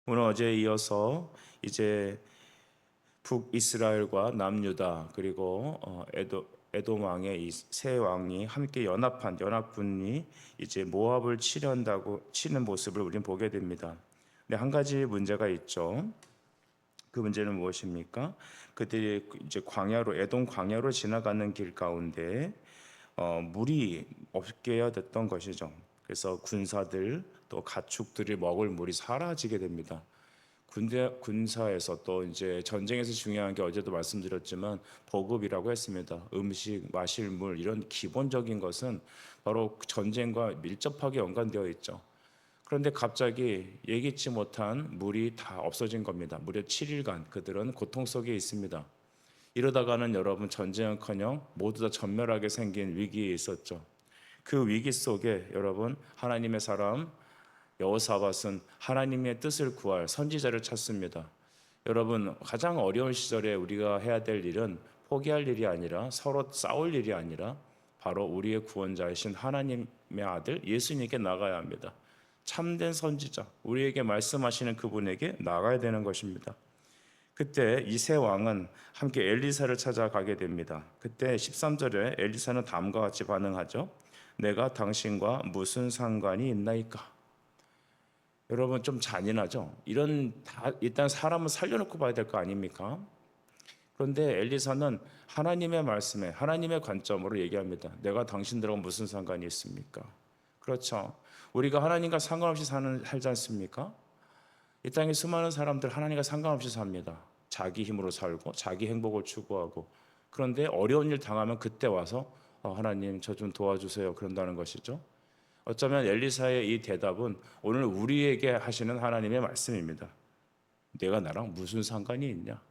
오늘 어제에 이어서 이제 북이스라엘과 남유다 그리고 에돔 왕의 이 세 왕이 함께 연합한 연합군이 이제 모압을 치는 모습을 우리는 보게 됩니다. 근데 한 가지 문제가 있죠. 그 문제는 무엇입니까? 그들이 이제 광야로 에돔 광야로 지나가는 길 가운데 물이 없게 됐던 것이죠. 그래서 군사들 또 가축들이 먹을 물이 사라지게 됩니다. 군사에서 또 이제 전쟁에서 중요한 게 어제도 말씀드렸지만 보급이라고 했습니다. 음식, 마실 물 이런 기본적인 것은 바로 전쟁과 밀접하게 연관되어 있죠. 그런데 갑자기 예기치 못한 물이 다 없어진 겁니다. 무려 7일간 그들은 고통 속에 있습니다. 이러다가는 여러분 전쟁은커녕 모두 다 전멸하게 생긴 위기에 있었죠. 그 위기 속에 여러분 하나님의 사람 여호사밧은 하나님의 뜻을 구할 선지자를 찾습니다. 여러분 가장 어려운 시절에 우리가 해야 될 일은 포기할 일이 아니라 서로 싸울 일이 아니라 바로 우리의 구원자이신 하나님의 아들 예수님께 나가야 합니다. 참된 선지자, 우리에게 말씀하시는 그분에게 나가야 되는 것입니다. 그때 이 세 왕은 함께 엘리사를 찾아가게 됩니다. 그때 13절에 엘리사는 다음과 같이 반응하죠. 내가 당신과 무슨 상관이 있나이까? 여러분 좀 잔인하죠? 일단 사람은 살려놓고 봐야 될 거 아닙니까? 그런데 엘리사는 하나님의 말씀에 하나님의 관점으로 얘기합니다. 내가 당신들하고 무슨 상관이 있습니까? 그렇죠. 우리가 하나님과 상관없이 살지 않습니까? 이 땅에 수많은 사람들 하나님과 상관없이 삽니다. 자기 힘으로 살고 자기 행복을 추구하고 그런데 어려운 일 당하면 그때 와서 하나님 저 좀 도와주세요 그런다는 것이죠. 어쩌면 엘리사의 이 대답은 오늘 우리에게 하시는 하나님의 말씀입니다. 내가 나랑 무슨 상관이 있냐?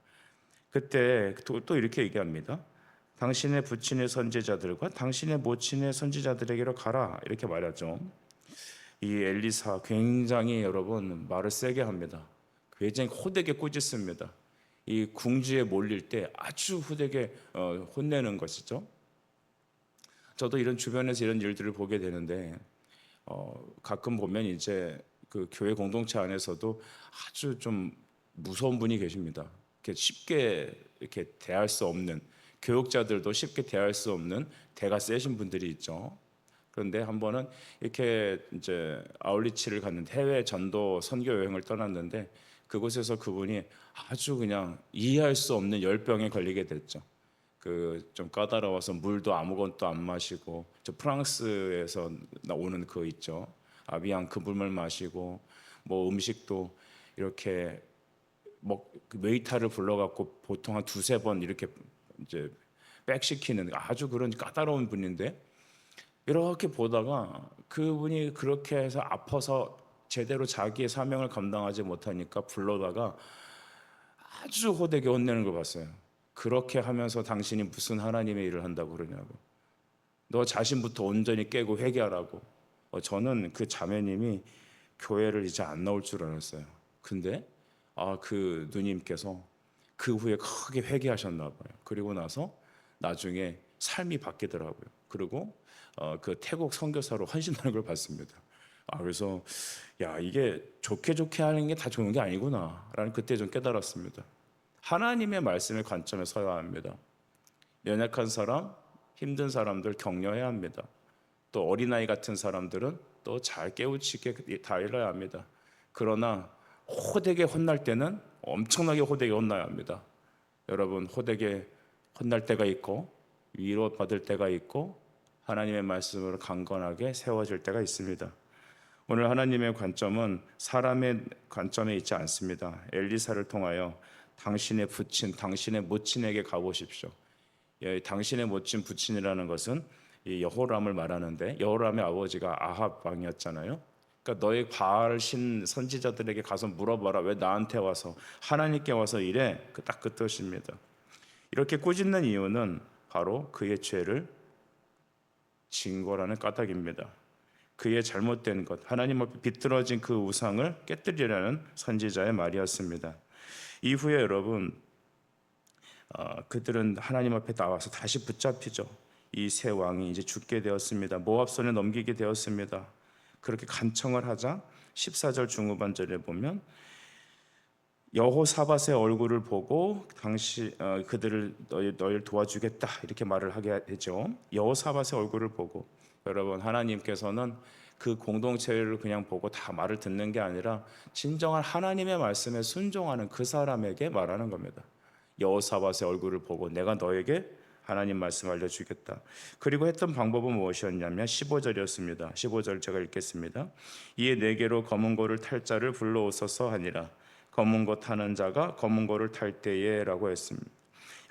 그때 또 이렇게 얘기합니다. 당신의 부친의 선지자들과 당신의 모친의 선지자들에게로 가라 이렇게 말하죠. 이 엘리사 굉장히 여러분 말을 세게 합니다. 굉장히 호되게 꾸짖습니다. 이 궁지에 몰릴 때 아주 호되게 혼내는 것이죠. 저도 이런 주변에서 이런 일들을 보게 되는데 가끔 보면 이제 그 교회 공동체 안에서도 아주 좀 무서운 분이 계십니다. 이렇게 쉽게 이렇게 대할 수 없는 교육자들도 쉽게 대할 수 없는 대가 세신 분들이 있죠. 그런데 한 번은 이렇게 이제 아울리치를 갔는데 해외 전도 선교 여행을 떠났는데 그곳에서 그분이 아주 그냥 이해할 수 없는 열병에 걸리게 됐죠. 그 좀 까다로워서 물도 아무것도 안 마시고 저 프랑스에서 나오는 그 있죠. 아비앙 그 물만 마시고 뭐 음식도 이렇게 그 웨이터를 불러갖고 보통 한 두세 번 이렇게 이제 백시키는 아주 그런 까다로운 분인데 이렇게 보다가 그분이 그렇게 해서 아파서 제대로 자기의 사명을 감당하지 못하니까 불러다가 아주 호되게 혼내는 걸 봤어요. 그렇게 하면서 당신이 무슨 하나님의 일을 한다고 그러냐고. 너 자신부터 온전히 깨고 회개하라고. 저는 그 자매님이 교회를 이제 안 나올 줄 알았어요. 근데 그 누님께서 그 후에 크게 회개하셨나 봐요. 그리고 나서 나중에 삶이 바뀌더라고요. 그리고 그 태국 선교사로 헌신하는 걸 봤습니다. 그래서 야 이게 좋게 하는 게 다 좋은 게 아니구나라는 그때 좀 깨달았습니다. 하나님의 말씀의 관점에 서야 합니다. 연약한 사람, 힘든 사람들 격려해야 합니다. 또 어린아이 같은 사람들은 또 잘 깨우치게 다일러야 합니다. 그러나 호되게 혼날 때는 엄청나게 호되게 혼나야 합니다. 여러분 호되게 혼날 때가 있고 위로받을 때가 있고 하나님의 말씀으로 강건하게 세워질 때가 있습니다. 오늘 하나님의 관점은 사람의 관점에 있지 않습니다. 엘리사를 통하여 당신의 부친, 당신의 모친에게 가보십시오. 당신의 모친 부친이라는 것은 이 여호람을 말하는데 여호람의 아버지가 아합 왕이었잖아요. 그러니까 너의 바알 신 선지자들에게 가서 물어봐라. 왜 나한테 와서 하나님께 와서 이래? 딱 그 뜻입니다. 이렇게 꾸짖는 이유는 바로 그의 죄를 증거라는 까닭입니다. 그의 잘못된 것, 하나님 앞에 비뚤어진 그 우상을 깨뜨리라는 선지자의 말이었습니다. 이후에 여러분 그들은 하나님 앞에 나와서 다시 붙잡히죠. 이 세 왕이 이제 죽게 되었습니다. 모압 손에 넘기게 되었습니다. 그렇게 간청을 하자 14절 중후반절에 보면 여호사밧의 얼굴을 보고 당시 그들을 너희를 도와주겠다 이렇게 말을 하게 되죠. 여호사밧의 얼굴을 보고, 여러분, 하나님께서는 그 공동체를 그냥 보고 다 말을 듣는 게 아니라 진정한 하나님의 말씀에 순종하는 그 사람에게 말하는 겁니다. 여호사밧의 얼굴을 보고 내가 너에게 하나님 말씀 알려주겠다. 그리고 했던 방법은 무엇이었냐면 15절이었습니다. 15절 제가 읽겠습니다. 이에 내게로 검은 고를 탈 자를 불러오소서 하니라. 검은 고 타는 자가 검은 고를 탈 때에라고 했습니다.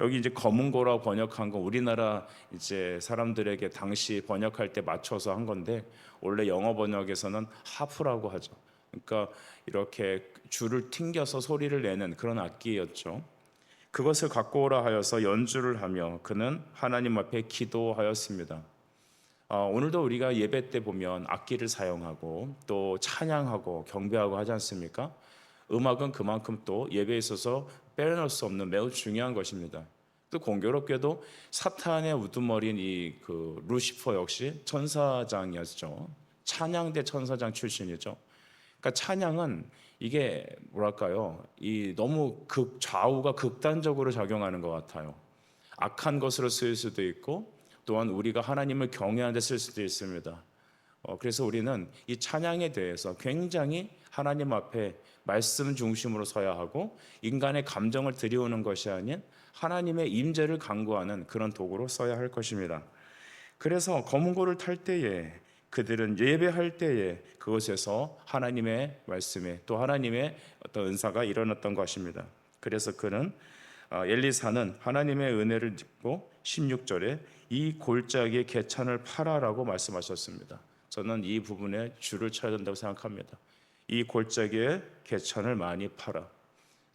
여기 이제 검은 고라고 번역한 건 우리나라 이제 사람들에게 당시 번역할 때 맞춰서 한 건데, 원래 영어 번역에서는 하프라고 하죠. 그러니까 이렇게 줄을 튕겨서 소리를 내는 그런 악기였죠. 그것을 갖고 오라 하여서 연주를 하며 그는 하나님 앞에 기도하였습니다. 오늘도 우리가 예배 때 보면 악기를 사용하고 또 찬양하고 경배하고 하지 않습니까? 음악은 그만큼 또 예배에 있어서 빼놓을 수 없는 매우 중요한 것입니다. 또 공교롭게도 사탄의 우두머리인 이 루시퍼 역시 천사장이었죠. 찬양대 천사장 출신이죠. 그러니까 찬양은 이게 뭐랄까요? 이 너무 좌우가 극단적으로 작용하는 것 같아요. 악한 것으로 쓰일 수도 있고, 또한 우리가 하나님을 경외하는 데 쓸 수도 있습니다. 그래서 우리는 이 찬양에 대해서 굉장히 하나님 앞에 말씀 중심으로 서야 하고, 인간의 감정을 들이우는 것이 아닌 하나님의 임재를 강구하는 그런 도구로 써야 할 것입니다. 그래서 검은 고를 탈 때에 그들은 예배할 때에 그곳에서 하나님의 말씀에 또 하나님의 어떤 은사가 일어났던 것입니다. 그래서 그는 엘리사는 하나님의 은혜를 듣고 16절에 이 골짜기의 개천을 팔아라고 말씀하셨습니다. 저는 이 부분에 줄을 쳐야 된다고 생각합니다. 이 골짜기의 개천을 많이 팔아.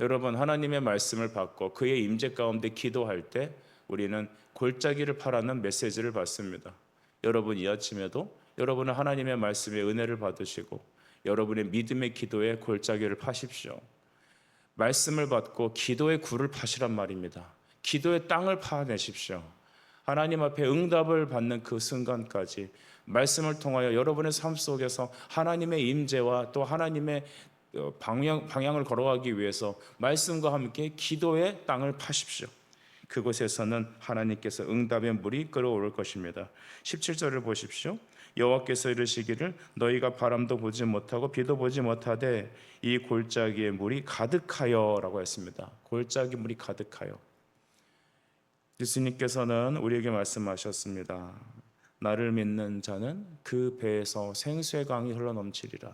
여러분, 하나님의 말씀을 받고 그의 임재 가운데 기도할 때 우리는 골짜기를 팔아는 메시지를 받습니다. 여러분, 이 아침에도 여러분은 하나님의 말씀에 은혜를 받으시고 여러분의 믿음의 기도에 골짜기를 파십시오. 말씀을 받고 기도의 굴을 파시란 말입니다. 기도의 땅을 파내십시오. 하나님 앞에 응답을 받는 그 순간까지 말씀을 통하여 여러분의 삶 속에서 하나님의 임재와 또 하나님의 방향을 걸어가기 위해서 말씀과 함께 기도의 땅을 파십시오. 그곳에서는 하나님께서 응답의 물이 끓어오를 것입니다. 17절을 보십시오. 여호와께서 이르시기를 너희가 바람도 보지 못하고 비도 보지 못하되 이 골짜기에 물이 가득하여 라고 했습니다. 골짜기 물이 가득하여. 예수님께서는 우리에게 말씀하셨습니다. 나를 믿는 자는 그 배에서 생수의 강이 흘러넘치리라.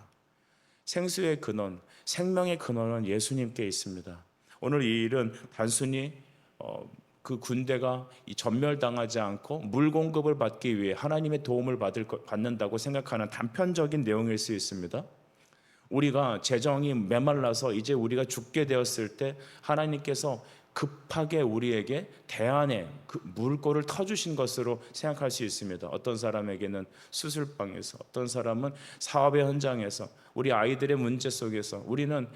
생수의 근원, 생명의 근원은 예수님께 있습니다. 오늘 이 일은 단순히 그 군대가 전멸당하지 않고 물 공급을 받기 위해 하나님의 도움을 받는다고 생각하는 단편적인 내용일 수 있습니다. 우리가 재정이 메말라서 이제 우리가 죽게 되었을 때 하나님께서 급하게 우리에게 대안에 그 물꼬를 터주신 것으로 생각할 수 있습니다. 어떤 사람에게는 수술방에서, 어떤 사람은 사업의 현장에서, 우리 아이들의 문제 속에서 우리는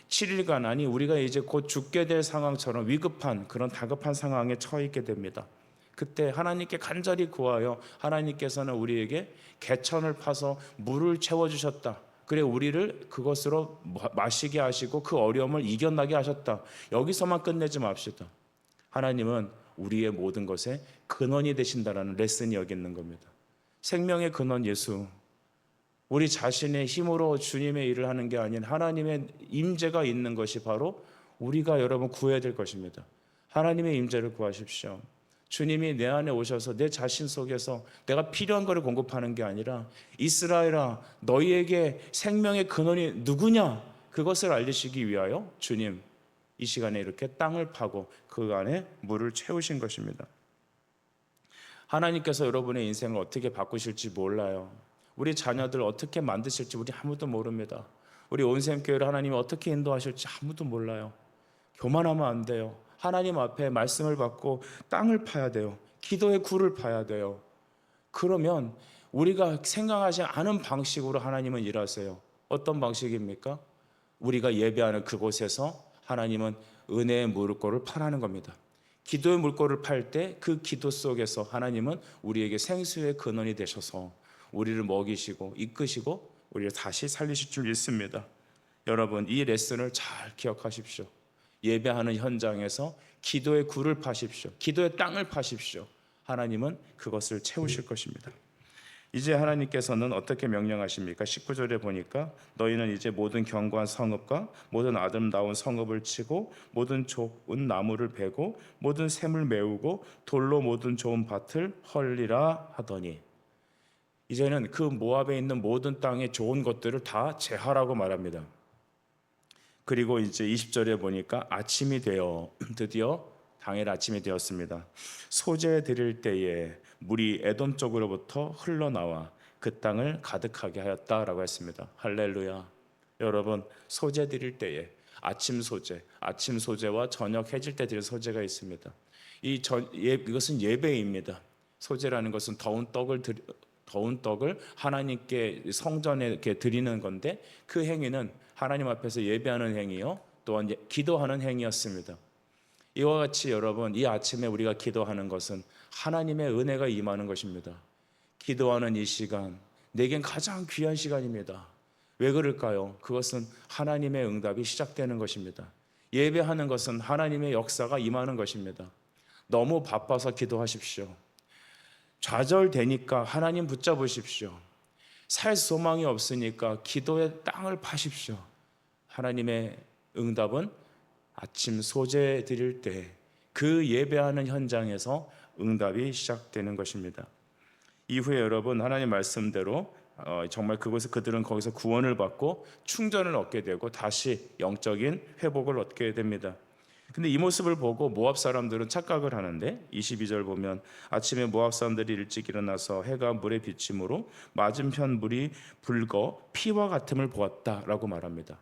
7일간, 아니 우리가 이제 곧 죽게 될 상황처럼 위급한 그런 다급한 상황에 처해 있게 됩니다. 그때 하나님께 간절히 구하여 하나님께서는 우리에게 개천을 파서 물을 채워주셨다. 그래 우리를 그것으로 마시게 하시고 그 어려움을 이겨나게 하셨다. 여기서만 끝내지 맙시다. 하나님은 우리의 모든 것에 근원이 되신다라는 레슨이 여기 있는 겁니다. 생명의 근원 예수, 우리 자신의 힘으로 주님의 일을 하는 게 아닌 하나님의 임재가 있는 것이 바로 우리가 여러분 구해야 될 것입니다. 하나님의 임재를 구하십시오. 주님이 내 안에 오셔서 내 자신 속에서 내가 필요한 것을 공급하는 게 아니라 이스라엘아 너희에게 생명의 근원이 누구냐 그것을 알리시기 위하여 주님 이 시간에 이렇게 땅을 파고 그 안에 물을 채우신 것입니다. 하나님께서 여러분의 인생을 어떻게 바꾸실지 몰라요. 우리 자녀들 어떻게 만드실지 우리 아무도 모릅니다. 우리 온샘교회를 하나님이 어떻게 인도하실지 아무도 몰라요. 교만하면 안 돼요. 하나님 앞에 말씀을 받고 땅을 파야 돼요. 기도의 굴을 파야 돼요. 그러면 우리가 생각하지 않은 방식으로 하나님은 일하세요. 어떤 방식입니까? 우리가 예배하는 그곳에서 하나님은 은혜의 물꼬를 파라는 겁니다. 기도의 물꼬를 팔 때 그 기도 속에서 하나님은 우리에게 생수의 근원이 되셔서 우리를 먹이시고 이끄시고 우리를 다시 살리실 줄 믿습니다. 여러분, 이 레슨을 잘 기억하십시오. 예배하는 현장에서 기도의 굴을 파십시오. 기도의 땅을 파십시오. 하나님은 그것을 채우실 것입니다. 이제 하나님께서는 어떻게 명령하십니까? 19절에 보니까 너희는 이제 모든 견고한 성읍과 모든 아름다운 성읍을 치고 모든 좋은 나무를 베고 모든 샘을 메우고 돌로 모든 좋은 밭을 헐리라 하더니, 이제는 그 모압에 있는 모든 땅의 좋은 것들을 다 제하라고 말합니다. 그리고 이제 20절에 보니까 아침이 되어 드디어 당일 아침이 되었습니다. 소재 드릴 때에 물이 에돔 쪽으로부터 흘러나와 그 땅을 가득하게 하였다라고 했습니다. 할렐루야. 여러분, 소재 드릴 때에 아침 소재와 저녁 해질 때 드릴 소재가 있습니다. 이것은 예배입니다. 소재라는 것은 더운 떡을 하나님께 성전에 이렇게 드리는 건데, 그 행위는 하나님 앞에서 예배하는 행위요, 또한 기도하는 행위였습니다. 이와 같이 여러분, 이 아침에 우리가 기도하는 것은 하나님의 은혜가 임하는 것입니다. 기도하는 이 시간, 내겐 가장 귀한 시간입니다. 왜 그럴까요? 그것은 하나님의 응답이 시작되는 것입니다. 예배하는 것은 하나님의 역사가 임하는 것입니다. 너무 바빠서 기도하십시오. 좌절되니까 하나님 붙잡으십시오. 살 소망이 없으니까 기도의 땅을 파십시오. 하나님의 응답은 아침 소재 드릴 때 그 예배하는 현장에서 응답이 시작되는 것입니다. 이후에 여러분, 하나님 말씀대로 정말 그들은 거기서 구원을 받고 충전을 얻게 되고 다시 영적인 회복을 얻게 됩니다. 근데 이 모습을 보고 모압 사람들은 착각을 하는데, 22절 보면 아침에 모압 사람들이 일찍 일어나서 해가 물에 비침으로 맞은편 물이 붉어 피와 같음을 보았다라고 말합니다.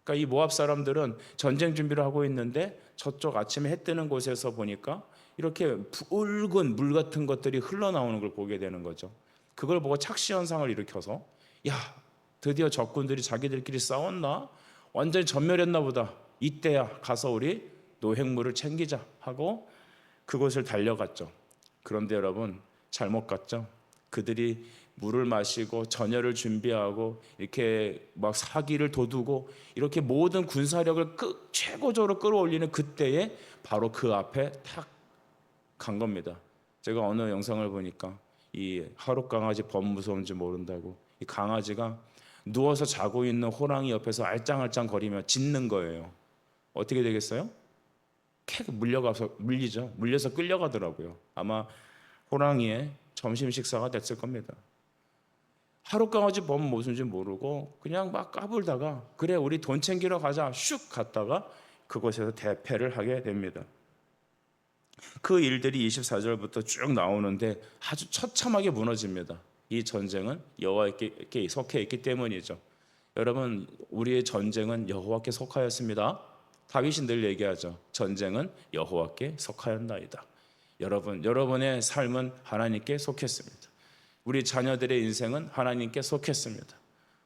그러니까 이 모압 사람들은 전쟁 준비를 하고 있는데 저쪽 아침에 해 뜨는 곳에서 보니까 이렇게 붉은 물 같은 것들이 흘러나오는 걸 보게 되는 거죠. 그걸 보고 착시 현상을 일으켜서, 야, 드디어 적군들이 자기들끼리 싸웠나? 완전히 전멸했나 보다. 이때야 가서 우리 노획물을 챙기자 하고 그곳을 달려갔죠. 그런데 여러분, 잘못 갔죠. 그들이 물을 마시고 전열을 준비하고 이렇게 막 사기를 돋우고 이렇게 모든 군사력을 최고조로 끌어올리는 그때에 바로 그 앞에 탁 간 겁니다. 제가 어느 영상을 보니까 이 하룻 강아지 범 무서운지 모른다고, 이 강아지가 누워서 자고 있는 호랑이 옆에서 알짱알짱 거리며 짖는 거예요. 어떻게 되겠어요? 캐 물려가서 물려서 끌려가더라고요. 아마 호랑이의 점심 식사가 됐을 겁니다. 하룻 강아지 범 무슨지 모르고 그냥 막 까불다가, 그래 우리 돈 챙기러 가자 슉 갔다가 그곳에서 대패를 하게 됩니다. 그 일들이 24절부터 쭉 나오는데 아주 처참하게 무너집니다. 이 전쟁은 여호와께 속해 있기 때문이죠. 여러분, 우리의 전쟁은 여호와께 속하였습니다. 다윗이 늘 얘기하죠. 전쟁은 여호와께 속하였나이다. 여러분의 삶은 하나님께 속했습니다. 우리 자녀들의 인생은 하나님께 속했습니다.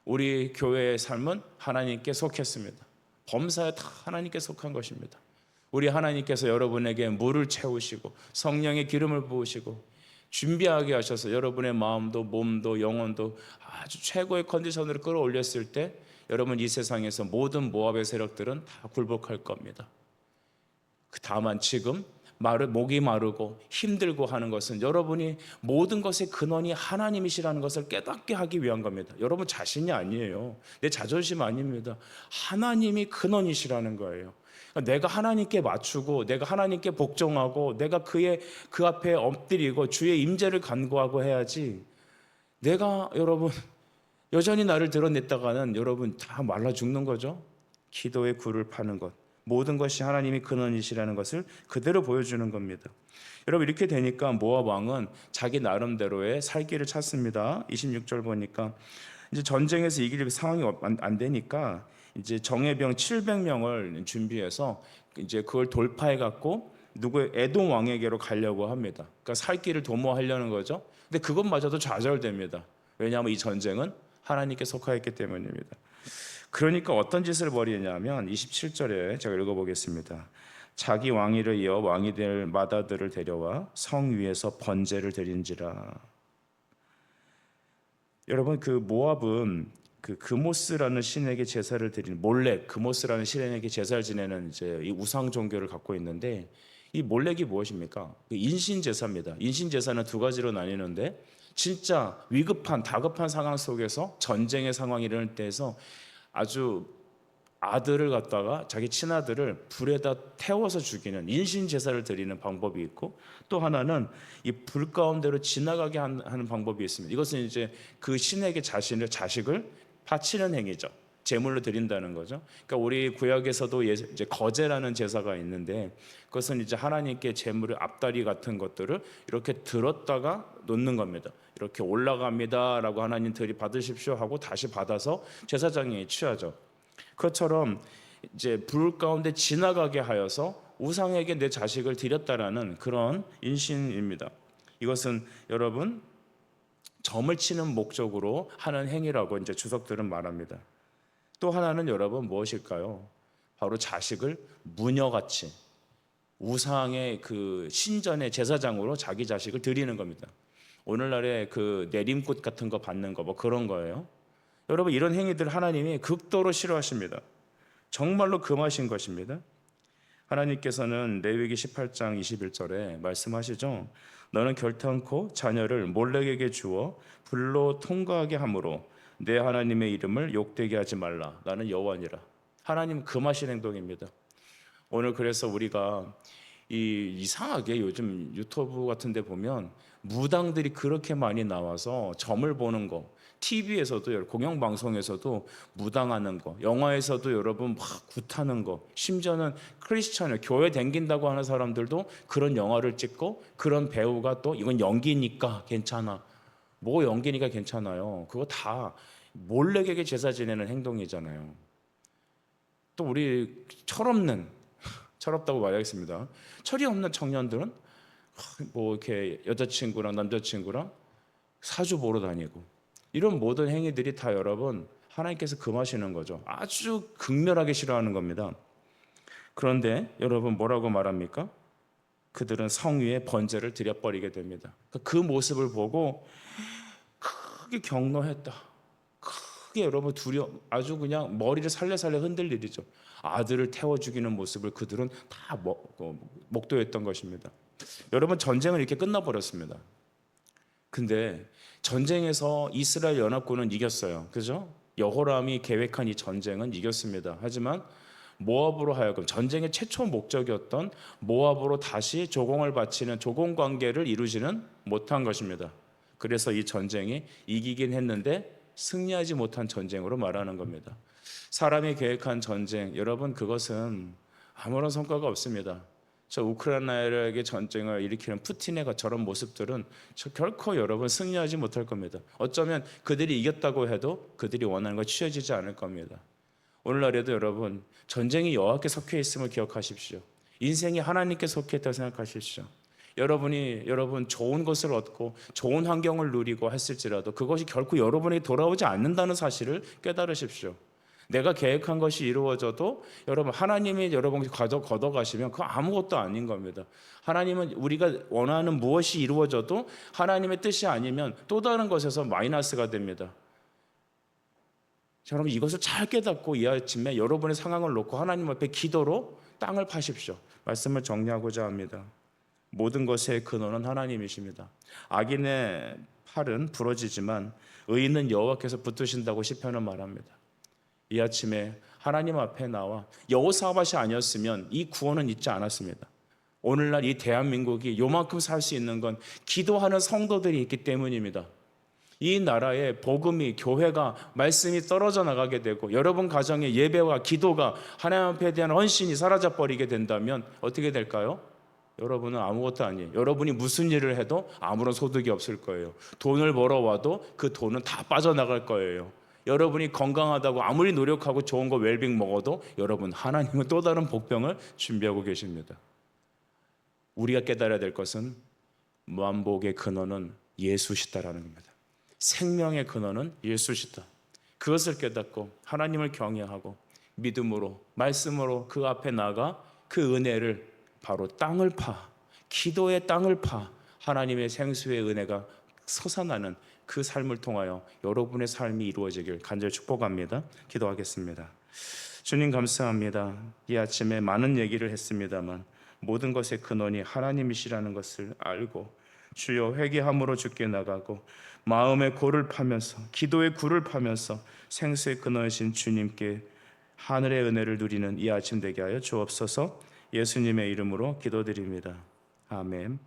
우리 교회의 삶은 하나님께 속했습니다. 범사에 다 하나님께 속한 것입니다. 우리 하나님께서 여러분에게 물을 채우시고 성령의 기름을 부으시고 준비하게 하셔서 여러분의 마음도 몸도 영혼도 아주 최고의 컨디션으로 끌어올렸을 때, 여러분, 이 세상에서 모든 모압의 세력들은 다 굴복할 겁니다. 다만 지금 목이 마르고 힘들고 하는 것은 여러분이 모든 것의 근원이 하나님이시라는 것을 깨닫게 하기 위한 겁니다. 여러분 자신이 아니에요. 내 자존심 아닙니다. 하나님이 근원이시라는 거예요. 내가 하나님께 맞추고 내가 하나님께 복종하고 내가 그 앞에 엎드리고 주의 임재를 간구하고 해야지, 내가 여러분 여전히 나를 드러냈다가는 여러분 다 말라 죽는 거죠. 기도의 굴을 파는 것, 모든 것이 하나님이 근원이시라는 것을 그대로 보여주는 겁니다. 여러분, 이렇게 되니까 모압 왕은 자기 나름대로의 살 길을 찾습니다. 26절 보니까 이제 전쟁에서 이길 상황이 안 되니까 이제 정예병 700명을 준비해서 이제 그걸 돌파해 갖고 에돔 왕에게로 가려고 합니다. 그러니까 살 길을 도모하려는 거죠. 근데 그것마저도 좌절됩니다. 왜냐하면 이 전쟁은 하나님께 속하였기 때문입니다. 그러니까 어떤 짓을 벌이냐면 27절에 제가 읽어보겠습니다. 자기 왕위를 이어 왕이 될 마다들을 데려와 성 위에서 번제를 드린지라. 여러분, 그 모압은 그 그모스라는 신에게 제사를 드리는 몰렉, 그모스라는 신에게 제사를 지내는 이제 이 우상 종교를 갖고 있는데, 이 몰렉이 무엇입니까? 인신 제사입니다. 인신 제사는 두 가지로 나뉘는데, 진짜 위급한 다급한 상황 속에서 전쟁의 상황이 일어날 때에서 아주 아들을 갖다가 자기 친아들을 불에다 태워서 죽이는 인신 제사를 드리는 방법이 있고, 또 하나는 이 불 가운데로 지나가게 하는 방법이 있습니다. 이것은 이제 그 신에게 자식을 바치는 행위죠. 제물로 드린다는 거죠. 그러니까 우리 구약에서도 이제 거제라는 제사가 있는데, 그것은 이제 하나님께 제물의 앞다리 같은 것들을 이렇게 들었다가 놓는 겁니다. 이렇게 올라갑니다라고 하나님 들이받으십시오 하고 다시 받아서 제사장이 취하죠. 그것처럼 이제 불 가운데 지나가게 하여서 우상에게 내 자식을 드렸다라는 그런 인신입니다. 이것은 여러분 점을 치는 목적으로 하는 행위라고 이제 주석들은 말합니다. 또 하나는 여러분 무엇일까요? 바로 자식을 무녀같이 우상의 그 신전의 제사장으로 자기 자식을 드리는 겁니다. 오늘날의 그 내림꽃 같은 거 받는 거 뭐 그런 거예요. 여러분 이런 행위들 하나님이 극도로 싫어하십니다. 정말로 금하신 것입니다. 하나님께서는 레위기 18장 21절에 말씀하시죠. 너는 결탄코 자녀를 몰렉에게 주어 불로 통과하게 함으로 내 하나님의 이름을 욕되게 하지 말라. 나는 여호와니라. 하나님 금하신 행동입니다. 오늘 그래서 우리가 이상하게 요즘 유튜브 같은 데 보면 무당들이 그렇게 많이 나와서 점을 보는 거, TV에서도 공영방송에서도 무당하는 거, 영화에서도 여러분 막 굿하는 거, 심지어는 크리스찬을 교회 댕긴다고 하는 사람들도 그런 영화를 찍고 그런 배우가 또 이건 연기니까 괜찮아. 뭐 연기니까 괜찮아요. 그거 다 몰렉에게 제사 지내는 행동이잖아요. 또 우리 철없다고 말하겠습니다. 철이 없는 청년들은 뭐 이렇게 여자친구랑 남자친구랑 사주 보러 다니고 이런 모든 행위들이 다 여러분 하나님께서 금하시는 거죠. 아주 극렬하게 싫어하는 겁니다. 그런데 여러분 뭐라고 말합니까? 그들은 성 위에 번제를 드려버리게 됩니다. 그 모습을 보고 크게 경노했다. 크게 여러분 아주 그냥 머리를 살려살려 흔들리죠. 아들을 태워 죽이는 모습을 그들은 다 목도했던 것입니다. 여러분 전쟁은 이렇게 끝나버렸습니다. 근데 전쟁에서 이스라엘 연합군은 이겼어요. 그죠? 여호람이 계획한 이 전쟁은 이겼습니다. 하지만 모압으로 하여금 전쟁의 최초 목적이었던 모압으로 다시 조공을 바치는 조공 관계를 이루지는 못한 것입니다. 그래서 이 전쟁이 이기긴 했는데 승리하지 못한 전쟁으로 말하는 겁니다. 사람이 계획한 전쟁, 여러분 그것은 아무런 성과가 없습니다. 저 우크라이나에게 전쟁을 일으키는 푸틴의 저런 모습들은 결코 여러분 승리하지 못할 겁니다. 어쩌면 그들이 이겼다고 해도 그들이 원하는 거 취해지지 않을 겁니다. 오늘날에도 여러분 전쟁이 여호와께 속해 있음을 기억하십시오. 인생이 하나님께 속해 있다고 생각하십시오. 여러분 좋은 것을 얻고 좋은 환경을 누리고 했을지라도 그것이 결코 여러분에게 돌아오지 않는다는 사실을 깨달으십시오. 내가 계획한 것이 이루어져도 여러분 하나님이 여러분께 걷어가시면 그거 아무것도 아닌 겁니다. 하나님은 우리가 원하는 무엇이 이루어져도 하나님의 뜻이 아니면 또 다른 것에서 마이너스가 됩니다. 여러분 이것을 잘 깨닫고 이 아침에 여러분의 상황을 놓고 하나님 앞에 기도로 땅을 파십시오. 말씀을 정리하고자 합니다. 모든 것의 근원은 하나님이십니다. 악인의 팔은 부러지지만 의인은 여호와께서 붙드신다고 시편은 말합니다. 이 아침에 하나님 앞에 나와 여호사밧이 아니었으면 이 구원은 있지 않았습니다. 오늘날 이 대한민국이 요만큼 살 수 있는 건 기도하는 성도들이 있기 때문입니다. 이 나라의 복음이 교회가 말씀이 떨어져 나가게 되고 여러분 가정의 예배와 기도가 하나님 앞에 대한 헌신이 사라져 버리게 된다면 어떻게 될까요? 여러분은 아무것도 아니에요. 여러분이 무슨 일을 해도 아무런 소득이 없을 거예요. 돈을 벌어와도 그 돈은 다 빠져나갈 거예요. 여러분이 건강하다고 아무리 노력하고 좋은 거 웰빙 먹어도 여러분 하나님은 또 다른 복병을 준비하고 계십니다. 우리가 깨달아야 될 것은 만복의 근원은 예수시다라는 겁니다. 생명의 근원은 예수시다. 그것을 깨닫고 하나님을 경외하고 믿음으로 말씀으로 그 앞에 나가 그 은혜를 바로 땅을 기도의 땅을 하나님의 생수의 은혜가 솟아나는 그 삶을 통하여 여러분의 삶이 이루어지길 간절히 축복합니다. 기도하겠습니다. 주님 감사합니다. 이 아침에 많은 얘기를 했습니다만 모든 것의 근원이 하나님이시라는 것을 알고 주여 회개함으로 주께 나가고 마음의 골을 파면서 기도의 굴을 파면서 생수의 근원이신 주님께 하늘의 은혜를 누리는 이 아침 되게 하여 주옵소서. 예수님의 이름으로 기도드립니다. 아멘.